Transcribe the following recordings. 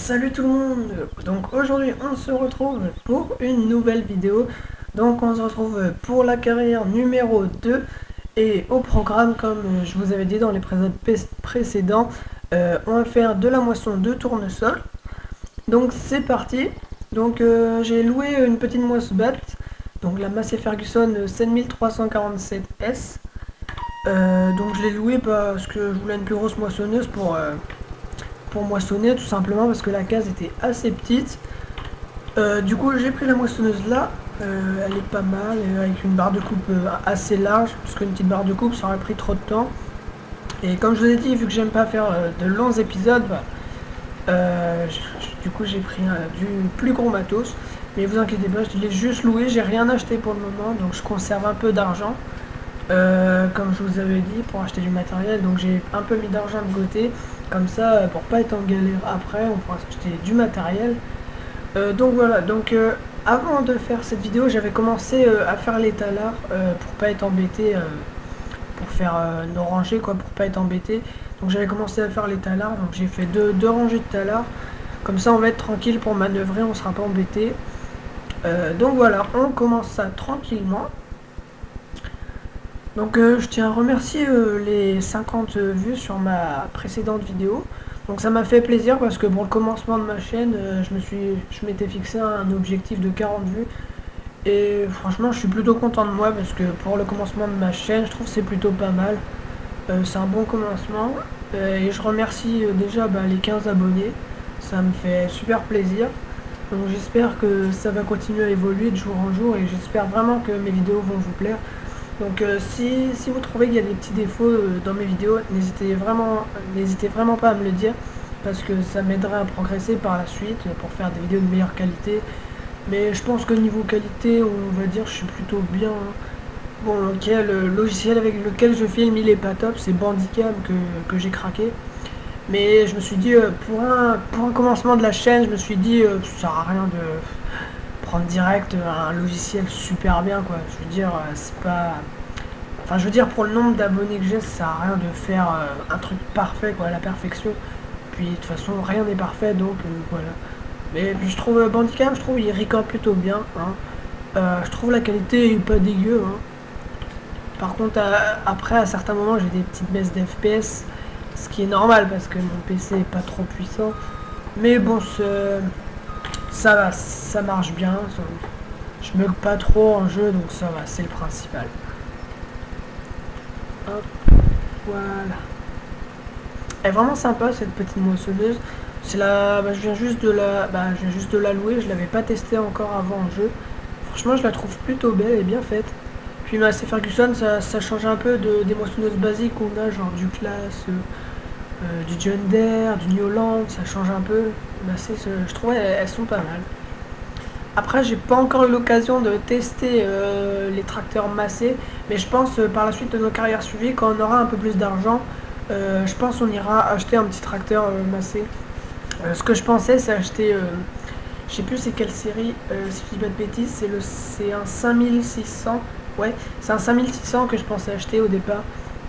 Salut tout le monde. Donc aujourd'hui on se retrouve pour une nouvelle vidéo. Donc on se retrouve pour la carrière numéro 2. Et au programme, comme je vous avais dit dans les précédents, on va faire de la moisson de tournesol. Donc c'est parti. Donc j'ai loué une petite moisse-batte, donc la Massey Ferguson 7347S. Donc je l'ai loué parce que je voulais une plus grosse moissonneuse pour moissonner, tout simplement parce que la case était assez petite. Du coup j'ai pris la moissonneuse là. Elle est pas mal, avec une barre de coupe assez large, parce qu'une petite barre de coupe ça aurait pris trop de temps. Et comme je vous ai dit, vu que j'aime pas faire de longs épisodes, du coup j'ai pris du plus gros matos. Mais vous inquiétez pas, je l'ai juste loué, j'ai rien acheté pour le moment, donc je conserve un peu d'argent. Comme je vous avais dit, pour acheter du matériel, donc j'ai un peu mis d'argent de côté, comme ça, pour pas être en galère après, on pourra s'acheter du matériel. Donc voilà, avant de faire cette vidéo, j'avais commencé à faire les talards pour pas être embêté, pour faire nos rangées quoi, pour pas être embêté. Donc j'avais commencé à faire les talards, donc j'ai fait deux rangées de talards, comme ça on va être tranquille pour manœuvrer, on sera pas embêté. Donc voilà, on commence ça tranquillement. Donc je tiens à remercier les 50 vues sur ma précédente vidéo. Donc ça m'a fait plaisir parce que pour le commencement de ma chaîne, je m'étais fixé un objectif de 40 vues. Et franchement je suis plutôt content de moi parce que pour le commencement de ma chaîne, je trouve que c'est plutôt pas mal. C'est un bon commencement. Et je remercie déjà les 15 abonnés. Ça me fait super plaisir. Donc j'espère que ça va continuer à évoluer de jour en jour et j'espère vraiment que mes vidéos vont vous plaire. Donc si vous trouvez qu'il y a des petits défauts dans mes vidéos, n'hésitez vraiment pas à me le dire parce que ça m'aiderait à progresser par la suite pour faire des vidéos de meilleure qualité. Mais je pense que niveau qualité, on va dire, je suis plutôt bien, hein. Bon, ok, le logiciel avec lequel je filme, il est pas top, c'est Bandicam que j'ai craqué. Mais je me suis dit, pour un commencement de la chaîne, je me suis dit, ça sert à rien de prendre direct un logiciel super bien, quoi. Je veux dire, c'est pas... Enfin, je veux dire, pour le nombre d'abonnés que j'ai, ça sert à rien de faire un truc parfait, quoi, à la perfection. Puis, de toute façon, rien n'est parfait, donc voilà. Mais puis, je trouve Bandicam, je trouve il record plutôt bien, hein. Je trouve la qualité est pas dégueu, hein. Par contre, après, à certains moments, j'ai des petites baisses d'FPS, ce qui est normal parce que mon PC est pas trop puissant. Mais bon, ça va, ça marche bien. Je me pas trop en jeu, donc ça va, c'est le principal. Hop, voilà. Elle est vraiment sympa cette petite moissonneuse. C'est la, je viens juste de la louer. Je l'avais pas testée encore avant en jeu. Franchement, je la trouve plutôt belle et bien faite. Puis Massey Ferguson, ça change un peu des moissonneuses basiques qu'on a, genre du Class, du John Deere, du New Holland, ça change un peu. Je trouve elles sont pas mal. Après, j'ai pas encore eu l'occasion de tester les tracteurs Massey, mais je pense par la suite de nos carrières suivies, quand on aura un peu plus d'argent, je pense on ira acheter un petit tracteur Massey. Ce que je pensais, c'est acheter, je sais plus c'est quelle série, si je dis pas de bêtises, c'est un 5600, ouais, c'est un 5600 que je pensais acheter au départ,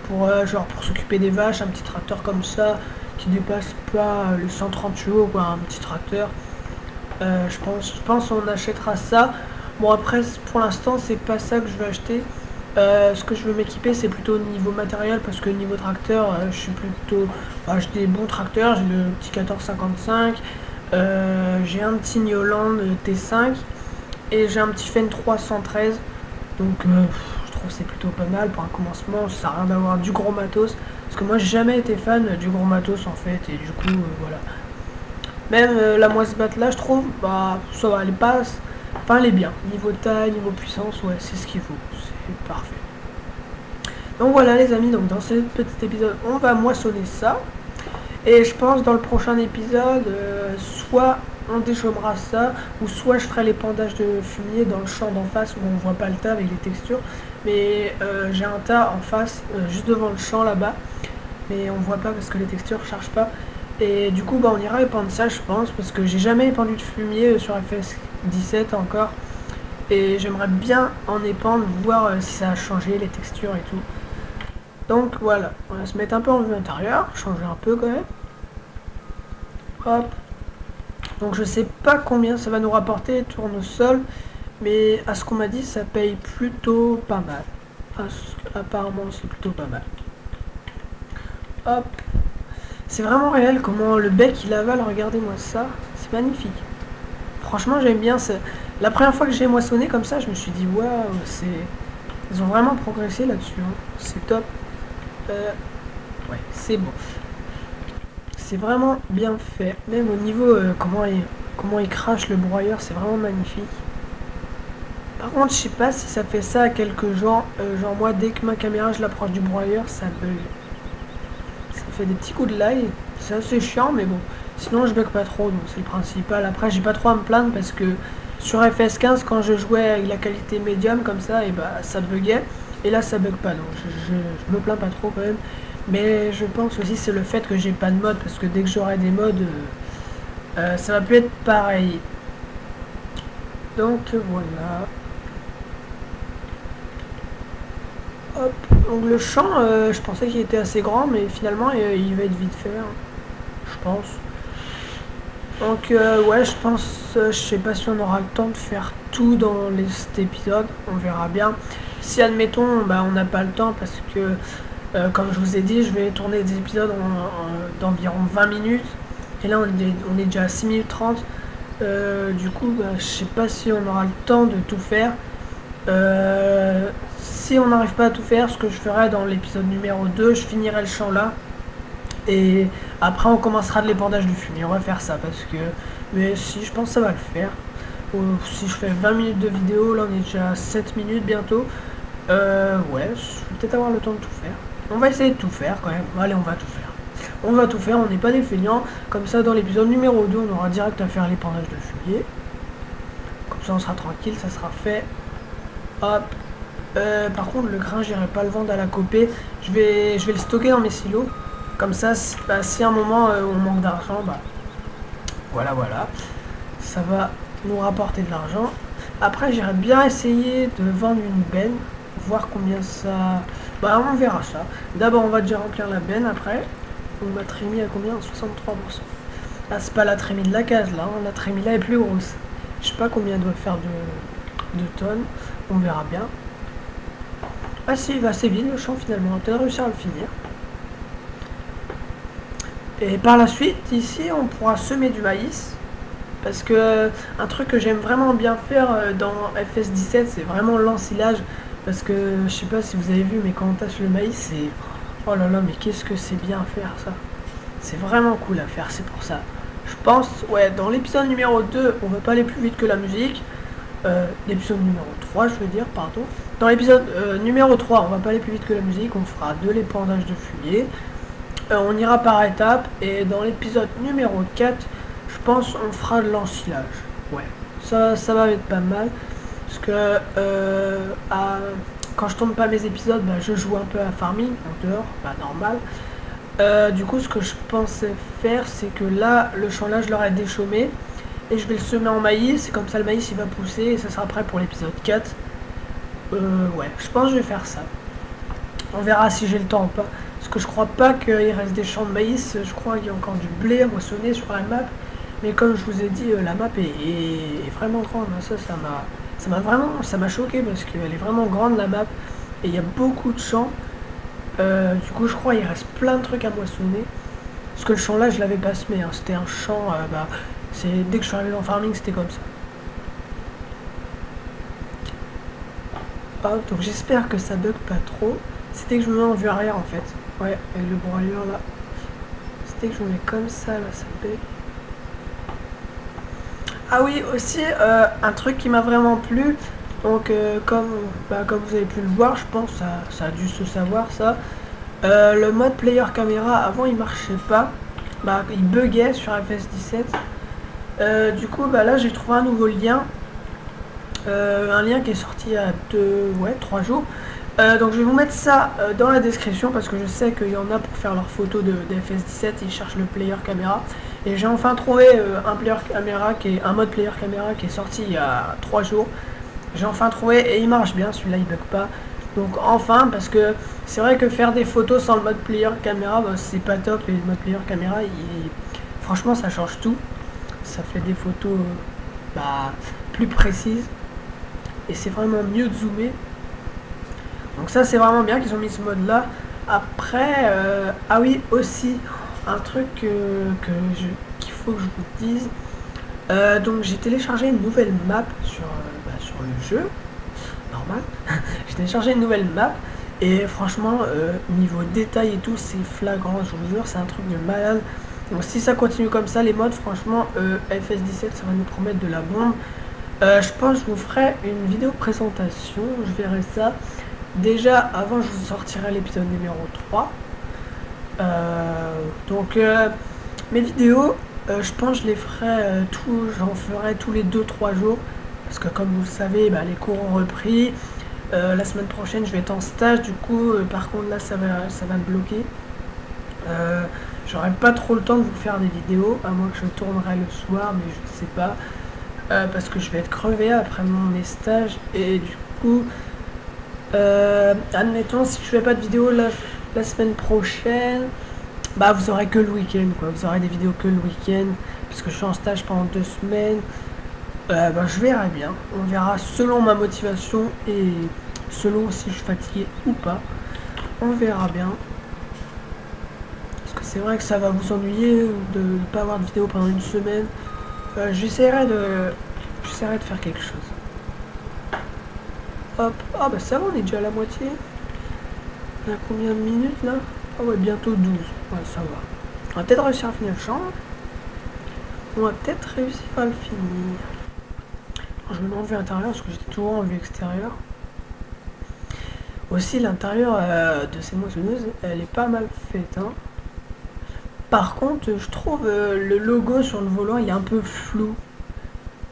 pour genre pour s'occuper des vaches, un petit tracteur comme ça, qui dépasse pas les 130 chevaux, quoi, un petit tracteur. Je pense on achètera ça. Bon après pour l'instant c'est pas ça que je veux acheter. Ce que je veux m'équiper c'est plutôt niveau matériel parce que niveau tracteur je suis plutôt... j'ai des bons tracteurs, j'ai le petit 1455, j'ai un petit New Holland T5 et j'ai un petit Fenn 313. Donc je trouve que c'est plutôt pas mal pour un commencement, ça sert à rien d'avoir du gros matos. Parce que moi j'ai jamais été fan du gros matos en fait et du coup voilà. Même la moisse batte là, je trouve, ça va, elle passe. Enfin, elle est bien. Niveau taille, niveau puissance, ouais, c'est ce qu'il faut. C'est parfait. Donc voilà les amis, donc dans ce petit épisode, on va moissonner ça. Et je pense dans le prochain épisode, soit on déchaumera ça, ou soit je ferai l'épandage de fumier dans le champ d'en face où on voit pas le tas avec les textures. Mais j'ai un tas en face, juste devant le champ là-bas. Mais on voit pas parce que les textures ne chargent pas. Et du coup on ira épandre ça je pense parce que j'ai jamais épandu de fumier sur FS 17 encore. Et j'aimerais bien en épandre, voir si ça a changé les textures et tout. Donc voilà, on va se mettre un peu en vue intérieure, changer un peu quand même. Hop. Donc je sais pas combien ça va nous rapporter tournesol, mais à ce qu'on m'a dit ça paye plutôt pas mal. Apparemment c'est plutôt pas mal. Hop. C'est vraiment réel comment le bec il avale, regardez-moi ça, c'est magnifique. Franchement j'aime bien, la première fois que j'ai moissonné comme ça je me suis dit waouh, ils ont vraiment progressé là-dessus, hein. C'est top. Ouais, c'est bon. C'est vraiment bien fait. Même au niveau comment il crache le broyeur, c'est vraiment magnifique. Par contre, je sais pas si ça fait ça à quelques gens. Genre moi, dès que ma caméra je l'approche du broyeur, ça bug. Ça fait des petits coups de lag. C'est assez chiant, mais bon. Sinon, je bug pas trop, donc c'est le principal. Après, j'ai pas trop à me plaindre parce que sur FS15, quand je jouais avec la qualité médium comme ça, et bah ça buguait. Et là, ça bug pas, donc je me plains pas trop quand même. Mais je pense aussi c'est le fait que j'ai pas de mode, parce que dès que j'aurai des modes, ça va plus être pareil. Donc voilà. Hop. Donc le champ, je pensais qu'il était assez grand, mais finalement il va être vite fait, hein, je pense. Donc ouais, je pense, je sais pas si on aura le temps de faire tout dans cet épisode, on verra bien. Si admettons, bah, on n'a pas le temps parce que, comme je vous ai dit, je vais tourner des épisodes d'environ 20 minutes. Et là on est déjà à 6 minutes 30. Du coup, bah, je sais pas si on aura le temps de tout faire. Si on n'arrive pas à tout faire, ce que je ferai dans l'épisode numéro 2, je finirai le champ là. Et après, on commencera de l'épandage du fumier. On va faire ça parce que. Mais si, je pense que ça va le faire. Si je fais 20 minutes de vidéo, là on est déjà à 7 minutes bientôt. Ouais, je vais peut-être avoir le temps de tout faire. On va essayer de tout faire quand même. Allez, on va tout faire. On va tout faire, on n'est pas des feignants. Comme ça, dans l'épisode numéro 2, on aura direct à faire l'épandage de fumier. Comme ça, on sera tranquille, ça sera fait. Hop. Par contre, le grain, j'irai pas le vendre à la copée. Je vais le stocker dans mes silos. Comme ça, si à un moment on manque d'argent, bah voilà, voilà. Ça va nous rapporter de l'argent. Après, j'irai bien essayer de vendre une benne. Voir combien ça... Bah, on verra ça. D'abord, on va déjà remplir la benne. Après, on va trémie à combien? 63%. Ah, c'est pas la trémie de la case, là. Hein. La trémie, là, est plus grosse. Je sais pas combien elle doit faire de tonnes. On verra bien. Ah si, il va assez vite le champ finalement, on va peut-être réussir à le finir. Et par la suite, ici, on pourra semer du maïs. Parce que un truc que j'aime vraiment bien faire dans FS17, c'est vraiment l'ensilage. Parce que je sais pas si vous avez vu, mais quand on tâche le maïs, c'est... Oh là là, mais qu'est-ce que c'est bien à faire ça. C'est vraiment cool à faire, c'est pour ça. Je pense, ouais, dans l'épisode numéro 2, on va pas aller plus vite que la musique. L'épisode numéro 3, je veux dire, pardon. Dans l'épisode numéro 3, on va pas aller plus vite que la musique, on fera de l'épandage de fumier. On ira par étapes, et dans l'épisode numéro 4, je pense on fera de l'ensilage. Ouais, ça va être pas mal. Parce que quand je tourne pas mes épisodes, bah, je joue un peu à farming, en dehors, pas normal. Du coup, ce que je pensais faire, c'est que là, le champ là, je l'aurais déchaumé. Et je vais le semer en maïs, et comme ça le maïs il va pousser, et ça sera prêt pour l'épisode 4. Ouais, je pense que je vais faire ça. On verra si j'ai le temps ou pas. Parce que je crois pas qu'il reste des champs de maïs, je crois qu'il y a encore du blé à moissonner sur la map. Mais comme je vous ai dit, la map est vraiment grande. Ça m'a choqué parce qu'elle est vraiment grande la map. Et il y a beaucoup de champs. Du coup, je crois qu'il reste plein de trucs à moissonner. Parce que le champ là, je l'avais pas semé. Hein. C'était un champ, dès que je suis arrivé dans farming, c'était comme ça. Hop, donc j'espère que ça bug pas trop. C'était que je me mets en vue arrière en fait. Ouais, avec le broyeur là. C'était que je me mets comme ça là, ça bug. Ah oui, aussi, un truc qui m'a vraiment plu. Donc, comme vous avez pu le voir, je pense, ça a dû se savoir ça. Le mode player caméra, avant il marchait pas. Bah, il buguait sur FS17. Du coup, bah, là j'ai trouvé un nouveau lien. Un lien qui est sorti il y a 3 jours. Donc je vais vous mettre ça dans la description parce que je sais qu'il y en a pour faire leurs photos de FS17, ils cherchent le player caméra. Et j'ai enfin trouvé un mode player caméra qui est sorti il y a 3 jours. J'ai enfin trouvé et il marche bien, celui-là il bug pas. Donc enfin, parce que c'est vrai que faire des photos sans le mode player caméra, bah, c'est pas top. Et le mode player caméra, franchement ça change tout. ça fait des photos bah, plus précises. Et c'est vraiment mieux de zoomer. Donc ça c'est vraiment bien qu'ils ont mis ce mode là. Après, ah oui aussi, un truc qu'il faut que je vous dise. Donc j'ai téléchargé une nouvelle map sur le jeu, normal. J'ai téléchargé une nouvelle map et franchement, niveau détail et tout, c'est flagrant, je vous jure, c'est un truc de malade. Donc si ça continue comme ça, les mods, franchement, FS17, ça va nous promettre de la bombe. Je pense que je vous ferai une vidéo présentation, je verrai ça. Déjà, avant, je vous sortirai l'épisode numéro 3. Donc, mes vidéos, je pense que je les ferai j'en ferai tous les 2-3 jours. Parce que comme vous le savez, bah, les cours ont repris. La semaine prochaine, je vais être en stage. Du coup, par contre, là, ça va me bloquer. J'aurai pas trop le temps de vous faire des vidéos, à moins que je tournerai le soir, mais je sais pas. Parce que je vais être crevé après mes stages. Et du coup, admettons, si je fais pas de vidéo la semaine prochaine, bah vous aurez que le week-end, quoi. Vous aurez des vidéos que le week-end, puisque je suis en stage pendant 2 semaines. Bah, je verrai bien. On verra selon ma motivation et selon si je suis fatigué ou pas. On verra bien. Parce que c'est vrai que ça va vous ennuyer de ne pas avoir de vidéo pendant une semaine. J'essaierai de faire quelque chose. Hop, ah bah ça va, on est déjà à la moitié. On a combien de minutes là? Ah ouais, bientôt 12. Ouais, ça va. On va peut-être réussir à finir le champ. On va peut-être réussir à le finir. Je me mets en vue intérieure parce que j'étais toujours en vue extérieure. Aussi, l'intérieur de ces moissonneuses, elle est pas mal faite. Hein. Par contre, je trouve le logo sur le volant, il est un peu flou.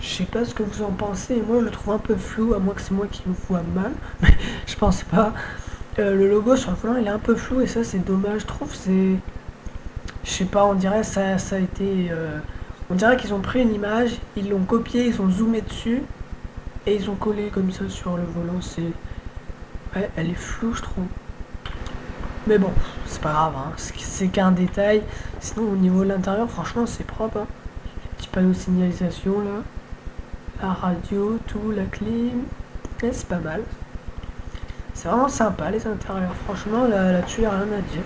Je sais pas ce que vous en pensez, moi je le trouve un peu flou, à moins que c'est moi qui le vois mal, mais je pense pas. Le logo sur le volant il est un peu flou et ça c'est dommage, je trouve c'est... Je sais pas, on dirait ça a été... On dirait qu'ils ont pris une image, ils l'ont copiée, ils ont zoomé dessus et ils ont collé comme ça sur le volant, c'est... Ouais, elle est floue je trouve. Mais bon, c'est pas grave, hein. C'est qu'un détail. Sinon au niveau de l'intérieur, franchement c'est propre. Hein. Les petits panneaux de signalisation là. La radio, tout, la clim, et c'est pas mal. C'est vraiment sympa les intérieurs, franchement là-dessus y'a rien à dire.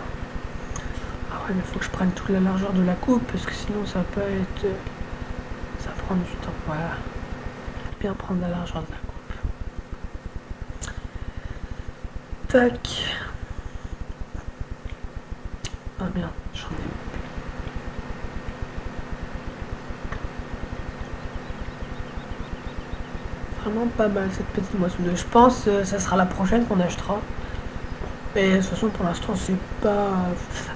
Ah ouais mais faut que je prenne toute la largeur de la coupe parce que sinon ça peut être... ça prend du temps, voilà. Bien prendre la largeur de la coupe. Tac. Ah merde, j'en ai... Vraiment pas mal cette petite moissonneuse. Je pense que ça sera la prochaine qu'on achètera. Et de toute façon pour l'instant c'est pas...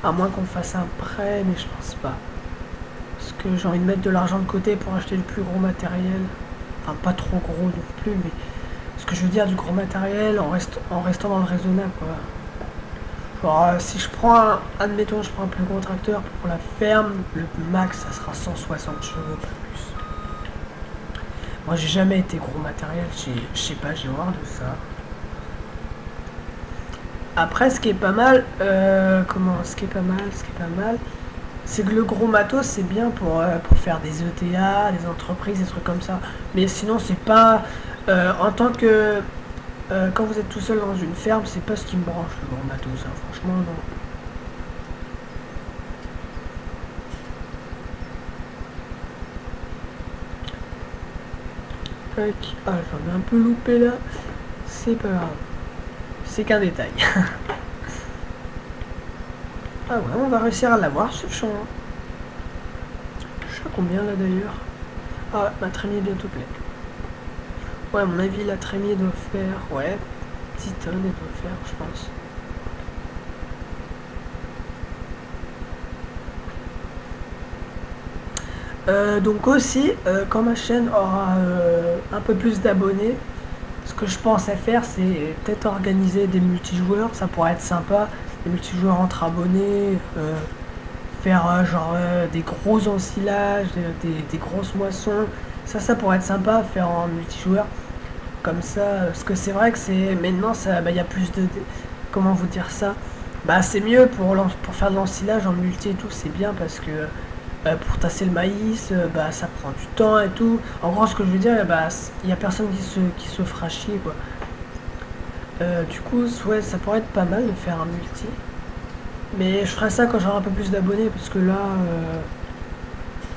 À moins qu'on fasse un prêt, mais je pense pas. Parce que j'ai envie de mettre de l'argent de côté pour acheter le plus gros matériel. Enfin pas trop gros non plus, mais... Ce que je veux dire du gros matériel en restant dans le raisonnable quoi. Genre si je prends admettons je prends un plus gros tracteur pour la ferme, le max ça sera 160 chevaux, pas plus. Moi j'ai jamais été gros matériel, je sais pas, j'ai horreur de ça. Après ce qui est pas mal, ce qui est pas mal, c'est que le gros matos c'est bien pour faire des ETA, des entreprises, des trucs comme ça. Mais sinon c'est pas, en tant que, quand vous êtes tout seul dans une ferme, c'est pas ce qui me branche le gros matos, hein, franchement non. Tac. Ah, j'en ai un peu loupé là. C'est pas grave. C'est qu'un détail. Ah ouais, on va réussir à l'avoir ce champ. Je sais combien là d'ailleurs. Ah, ma trémie est bientôt pleine. Ouais, à mon avis, la trémie doit faire... Ouais, 10 tonnes elle doit faire, je pense. Donc aussi, quand ma chaîne aura un peu plus d'abonnés, ce que je pense à faire, c'est peut-être organiser des multijoueurs, ça pourrait être sympa, des multijoueurs entre abonnés, faire genre des gros ensilages, des grosses moissons, ça pourrait être sympa à faire en multijoueur, comme ça, parce que c'est vrai que c'est maintenant, ça, bah, y a plus de... Comment vous dire ça? Bah c'est mieux pour faire de l'ensilage en multi et tout, c'est bien parce que pour tasser le maïs, bah ça prend du temps et tout. En gros, ce que je veux dire, bah il y a personne qui se fera chier quoi. Du coup, ouais, ça pourrait être pas mal de faire un multi. Mais je ferai ça quand j'aurai un peu plus d'abonnés parce que là,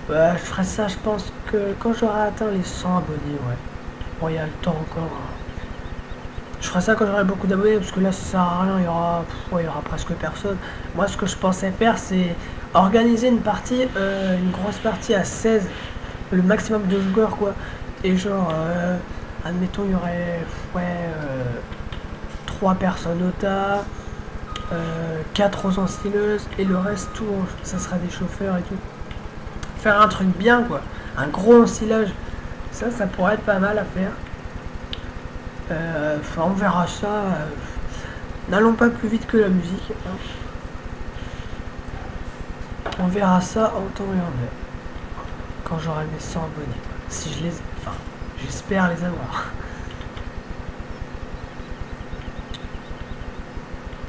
bah, je ferai ça, je pense que quand j'aurai atteint les 100 abonnés, ouais. Bon, il y a le temps encore, hein. Je ferai ça quand j'aurai beaucoup d'abonnés parce que là ça sert à rien, ouais, il y aura presque personne. Moi ce que je pensais faire c'est organiser une partie, une grosse partie à 16, le maximum de joueurs quoi. Et genre, admettons il y aurait ouais, 3 personnes au tas, 4 aux ensileuses et le reste tout, ça sera des chauffeurs et tout. Faire un truc bien quoi, un gros ensilage, ça pourrait être pas mal à faire. On verra ça. N'allons pas plus vite que la musique, hein. On verra ça en temps et en heure. Quand j'aurai mes 100 abonnés. Si je les... Enfin, j'espère les avoir.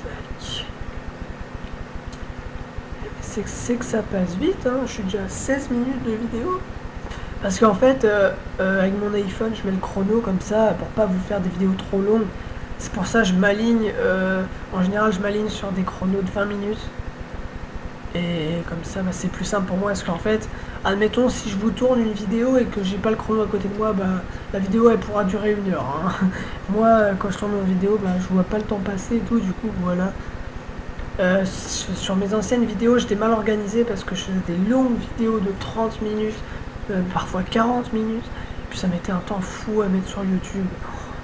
Tac. C'est que ça passe vite, hein. Je suis déjà à 16 minutes de vidéo. Parce qu'en fait, avec mon iPhone, je mets le chrono comme ça pour pas vous faire des vidéos trop longues. C'est pour ça que je m'aligne, en général je m'aligne sur des chronos de 20 minutes. Et comme ça, bah, c'est plus simple pour moi parce qu'en fait, admettons si je vous tourne une vidéo et que j'ai pas le chrono à côté de moi, bah, la vidéo elle pourra durer 1 heure, hein. Moi, quand je tourne une vidéo, bah, je vois pas le temps passer et tout, du coup voilà. Sur mes anciennes vidéos, j'étais mal organisé parce que je faisais des longues vidéos de 30 minutes, parfois 40 minutes. Puis ça mettait un temps fou à mettre sur YouTube.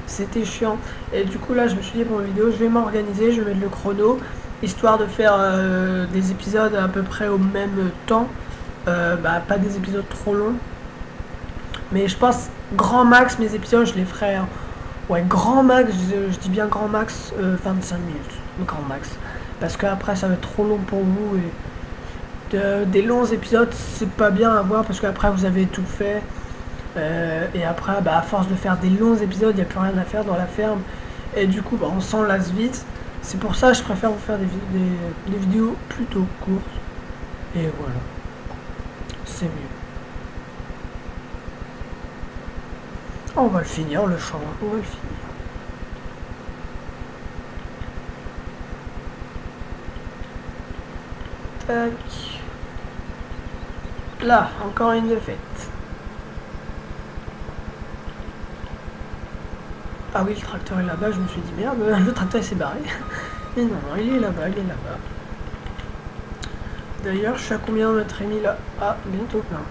C'était chiant. Et du coup là, je me suis dit pour mes vidéos, je vais m'organiser, je vais mettre le chrono, histoire de faire des épisodes à peu près au même temps. Bah, pas des épisodes trop longs. Mais je pense, grand max, mes épisodes, je les ferai... Ouais, grand max, je dis bien grand max, 25 minutes. Le grand max. Parce qu'après, ça va être trop long pour vous. Et des longs épisodes, c'est pas bien à voir parce qu'après, vous avez tout fait. Et après, bah, à force de faire des longs épisodes, il n'y a plus rien à faire dans la ferme. Et du coup, bah, on s'en lasse vite. C'est pour ça que je préfère vous faire des vidéos plutôt courtes. Et voilà. C'est mieux. On va le finir, le champ. On va le finir. Tac. Là, encore une de faite. Ah oui, le tracteur est là-bas, je me suis dit merde, le tracteur s'est barré. Mais non, non, il est là-bas, il est là-bas. D'ailleurs, je suis à combien de notre émis là? Ah, bientôt plein.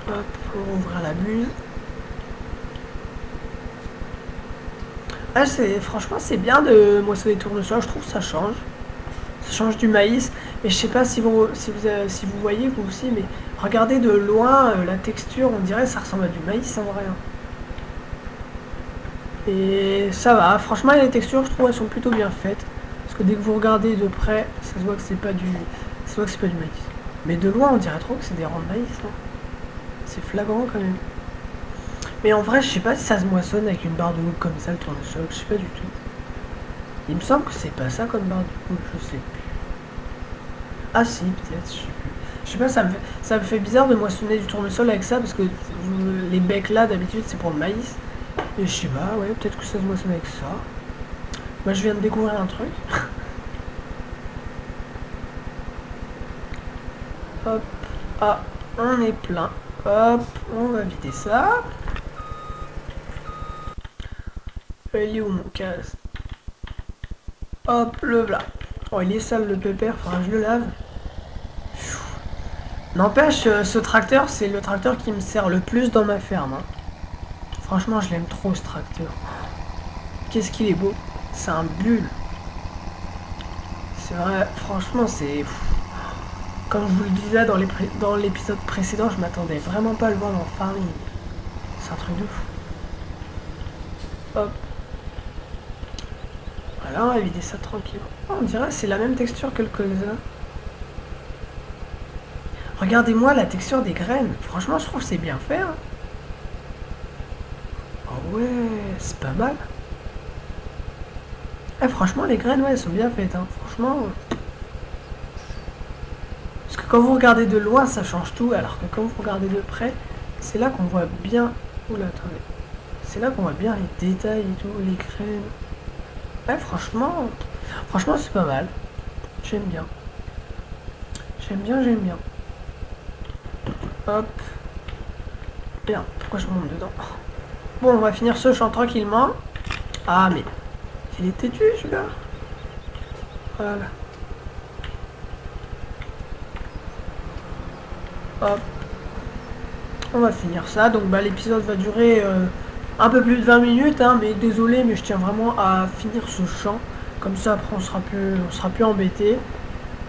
Hop, on va ouvrir la buse. Ah, franchement, c'est bien de moissonner des tournesols, je trouve que ça change. Ça change du maïs. Mais je sais pas si vous voyez vous aussi, mais regardez de loin la texture, on dirait que ça ressemble à du maïs en vrai, hein. Et ça va, franchement les textures je trouve elles sont plutôt bien faites. Parce que dès que vous regardez de près, ça se voit que c'est pas du. Ça se voit que c'est pas du maïs. Mais de loin on dirait trop que c'est des rangs de maïs, hein. C'est flagrant quand même. Mais en vrai je sais pas si ça se moissonne avec une barre de houle comme ça le tournesol, je sais pas du tout. Il me semble que c'est pas ça comme barre de houle, je sais plus. Ah si peut-être, je sais plus. Je sais pas, ça me fait bizarre de moissonner du tournesol avec ça parce que les becs là d'habitude c'est pour le maïs. Et je sais pas, ouais, peut-être que ça se moissonne avec ça. Moi, je viens de découvrir un truc. Hop, ah, on est plein. Hop, on va vider ça. Il est où mon casse? Hop, le voilà. Oh, il est sale le pépère, faudra que je le lave. N'empêche, ce tracteur, c'est le tracteur qui me sert le plus dans ma ferme, hein. Franchement, je l'aime trop ce tracteur. Qu'est-ce qu'il est beau. C'est un bulle. C'est vrai, franchement, c'est... Comme je vous le disais dans l'épisode précédent, je m'attendais vraiment pas à le voir dans Farming. C'est un truc de fou. Hop. Voilà, on va vider ça tranquillement. Oh, on dirait que c'est la même texture que le colza. Regardez-moi la texture des graines. Franchement, je trouve que c'est bien fait, hein. Oh ouais, c'est pas mal. Eh, franchement, les graines, ouais, elles sont bien faites, hein. Franchement... Quand vous regardez de loin, ça change tout, alors que quand vous regardez de près, c'est là qu'on voit bien... Oula, attendez. C'est là qu'on voit bien les détails et tout, les graines. Ouais, franchement, c'est pas mal. J'aime bien. J'aime bien. Hop. Merde, pourquoi je monte dedans? Bon, on va finir ce champ tranquillement. Ah, mais... Il est têtu, celui-là. Voilà. Hop. On va finir ça. Donc, bah, l'épisode va durer un peu plus de 20 minutes. Hein, mais désolé, mais je tiens vraiment à finir ce champ. Comme ça, après, on sera plus embêté.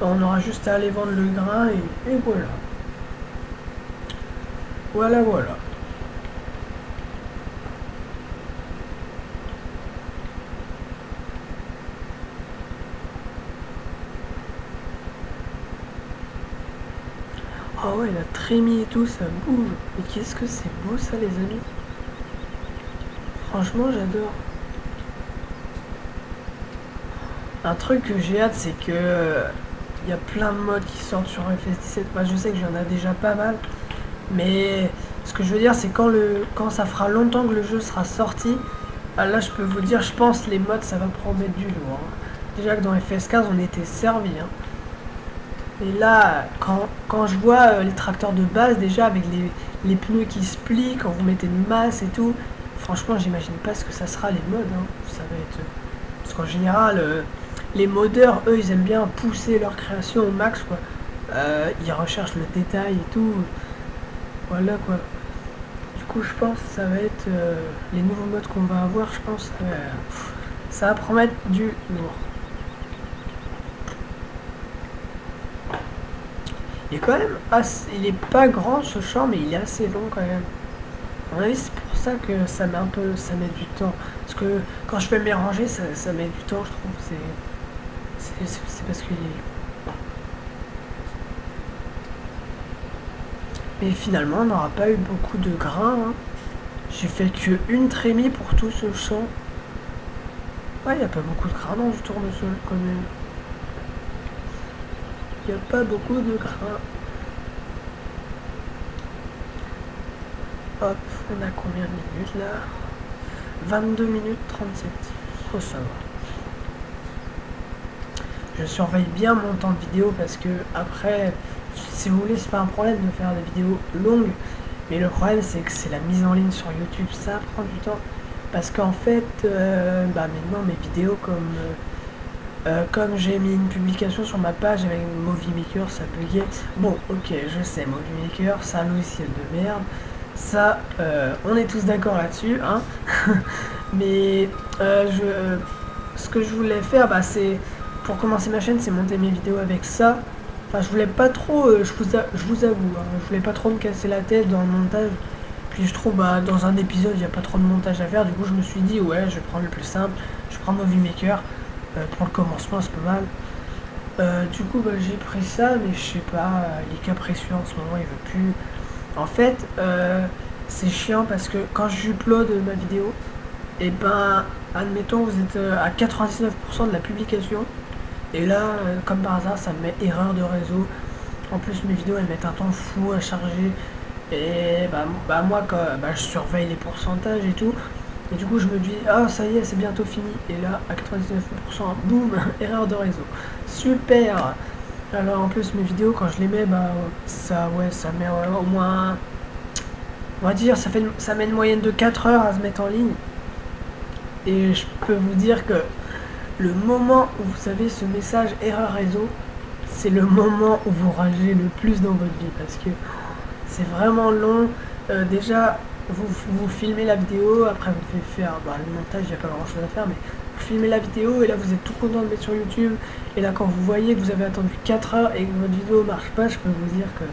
On aura juste à aller vendre le grain et voilà. Voilà. Ah ouais, la trémie et tout, ça bouge. Mais qu'est-ce que c'est beau ça, les amis. Franchement, j'adore. Un truc que j'ai hâte, c'est que il y a plein de modes qui sortent sur FS17. Moi, je sais que j'en ai déjà pas mal. Mais ce que je veux dire, c'est quand ça fera longtemps que le jeu sera sorti, là, je peux vous dire, je pense les modes, ça va promettre du lourd. Hein. Déjà que dans FS15, on était servi. Hein. Et là, quand je vois les tracteurs de base, déjà avec les pneus qui se plient, quand vous mettez une masse et tout, franchement, j'imagine pas ce que ça sera les modes. Hein. Ça va être... Parce qu'en général, les modeurs, eux, ils aiment bien pousser leur création au max, quoi. Ils recherchent le détail et tout. Voilà, quoi. Du coup, je pense que ça va être les nouveaux modes qu'on va avoir, je pense, ça va promettre du lourd. Il est quand même assez, il est pas grand ce champ, mais il est assez long quand même. À mon avis, c'est pour ça que ça met du temps. Parce que quand je fais mes rangées, ça met du temps, je trouve. C'est parce qu'il est... Mais finalement, on n'aura pas eu beaucoup de grains. Hein. J'ai fait que une trémie pour tout ce champ. Ouais, il n'y a pas beaucoup de grains dans du tournesol quand même. Il n'y a pas beaucoup de grains. Hop, on a combien de minutes là? 22 minutes 37. Oh, ça va. Je surveille bien mon temps de vidéo parce que après, si vous voulez, c'est pas un problème de faire des vidéos longues. Mais le problème, c'est que c'est la mise en ligne sur YouTube. Ça prend du temps. Parce qu'en fait, maintenant, mes vidéos, comme j'ai mis une publication sur ma page avec Movie Maker, ça buguait. Bon, ok, je sais, Movie Maker, c'est un logiciel de merde. Ça, on est tous d'accord là-dessus, hein. Mais ce que je voulais faire, c'est pour commencer ma chaîne, c'est monter mes vidéos avec ça. Enfin, je voulais pas trop, je vous avoue, hein, je voulais pas trop me casser la tête dans le montage. Puis je trouve, dans un épisode, il n'y a pas trop de montage à faire. Du coup, je me suis dit, ouais, je vais prendre le plus simple. Je prends Movie Maker. Pour le commencement, c'est pas mal. Du coup, j'ai pris ça, mais je sais pas, il est capricieux en ce moment, il veut plus. En fait, c'est chiant parce que quand j'upload ma vidéo, et admettons, vous êtes à 99% de la publication, et là, comme par hasard, ça me met erreur de réseau. En plus, mes vidéos, elles mettent un temps fou à charger. Et moi, je surveille les pourcentages et tout. Et du coup, je me dis, ah, ça y est, c'est bientôt fini. Et là, à 99%, boum, erreur de réseau. Super. Alors, en plus, mes vidéos, quand je les mets, ça met au moins, on va dire, ça met une moyenne de 4 heures à se mettre en ligne. Et je peux vous dire que le moment où vous avez ce message erreur réseau, c'est le moment où vous ragez le plus dans votre vie. Parce que c'est vraiment long. Déjà, vous filmez la vidéo, après vous devez faire le montage, il n'y a pas grand chose à faire, mais vous filmez la vidéo et là vous êtes tout content de mettre sur YouTube. Et là, quand vous voyez que vous avez attendu 4 heures et que votre vidéo marche pas, je peux vous dire que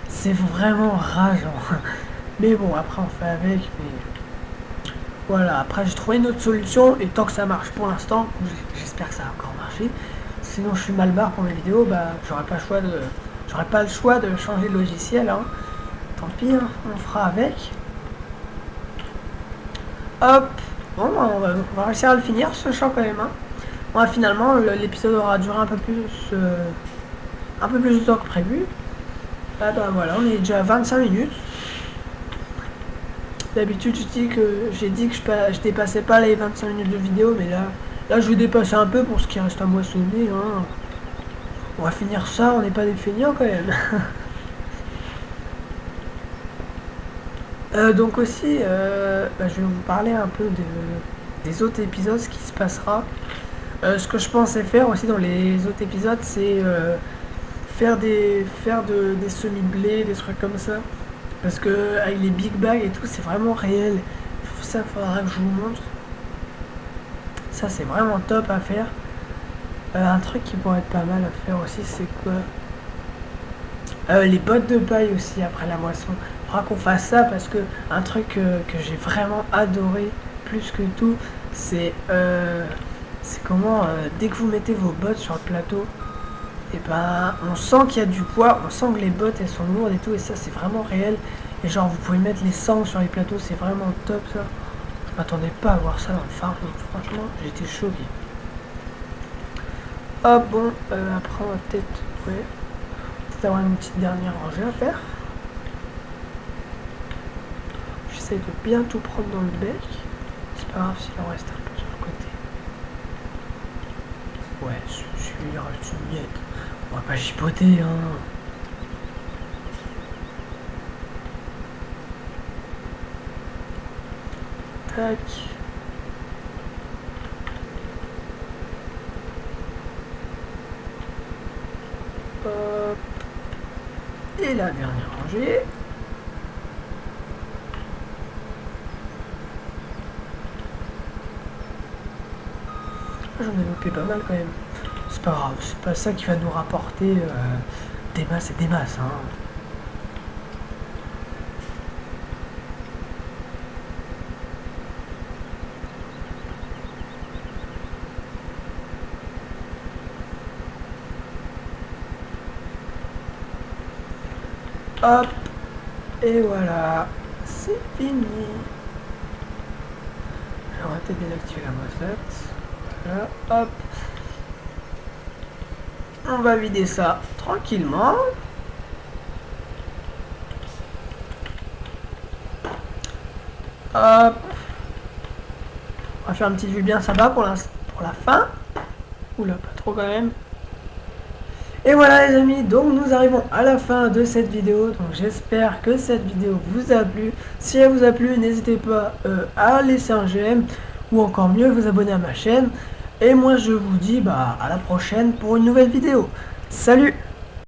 c'est vraiment rageant. Mais bon, après on fait avec. Mais voilà, après j'ai trouvé une autre solution et tant que ça marche pour l'instant, j'espère que ça va encore marcher. Sinon, je suis mal barre pour mes vidéos, j'aurais pas le choix de changer de logiciel. Hein. Tant pis, hein, on fera avec. Hop. Bon, on va réussir à le finir, ce champ quand même. Hein. Bon, finalement, l'épisode aura duré un peu plus de temps que prévu. Ah bah voilà, on est déjà à 25 minutes. D'habitude, j'ai dit que je dépassais pas les 25 minutes de vidéo, mais là, je vais dépasser un peu pour ce qui reste à moissonner. Hein. On va finir ça, on n'est pas des feignants quand même. Donc aussi, je vais vous parler un peu des autres épisodes, ce qui se passera. Ce que je pensais faire aussi dans les autres épisodes, c'est des semis de blé, des trucs comme ça. Parce que avec les big bags et tout, c'est vraiment réel. Ça, faudra que je vous montre. Ça, c'est vraiment top à faire. Un truc qui pourrait être pas mal à faire aussi, c'est quoi les bottes de paille aussi après la moisson. Il faudra qu'on fasse ça parce que un truc que j'ai vraiment adoré plus que tout, c'est comment dès que vous mettez vos bottes sur le plateau, et ben on sent qu'il y a du poids, on sent que les bottes elles sont lourdes et tout, et ça c'est vraiment réel. Et genre vous pouvez mettre les sangles sur les plateaux, c'est vraiment top ça. Je m'attendais pas à voir ça dans le Far West, franchement j'étais choqué. Ah bon, après on va peut-être avoir une petite dernière rangée à faire. J'essaie de bien tout prendre dans le bec. C'est pas grave s'il en reste un peu sur le côté. Ouais, celui-là reste une miette. On va pas chipoter, hein. Tac. Hop. Et la dernière rangée. J'en ai loupé pas mal quand même. C'est pas grave, c'est pas ça qui va nous rapporter des masses et des masses. Hein. Hop. Et voilà. C'est fini. On va peut-être désactiver la moissette. Voilà, hop. On va vider ça tranquillement. Hop. On va faire un petit vue bien sympa pour la fin. Oula, pas trop quand même. Et voilà les amis, donc nous arrivons à la fin de cette vidéo. Donc j'espère que cette vidéo vous a plu. Si elle vous a plu, n'hésitez pas à laisser un j'aime ou encore mieux vous abonner à ma chaîne. Et moi je vous dis à la prochaine pour une nouvelle vidéo. Salut!